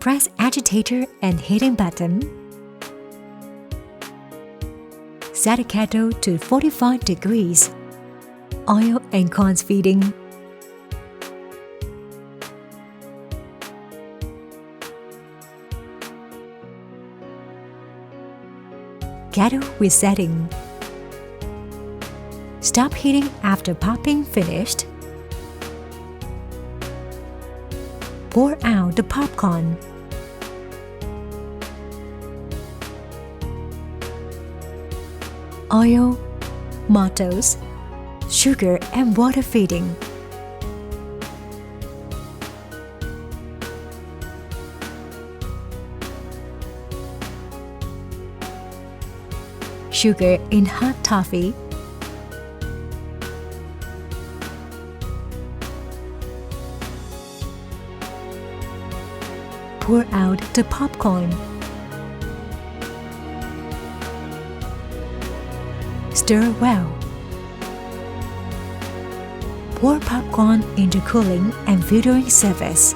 Press agitator and heating button. Set a kettle to 45 degrees. Oil and corns feeding. Kettle resetting. Stop heating after popping finished. Pour out the popcorn. Oil, maltose, sugar and water feeding. Sugar in hot toffee. Pour out the popcorn. Stir well. Pour popcorn into cooling and filtering surface.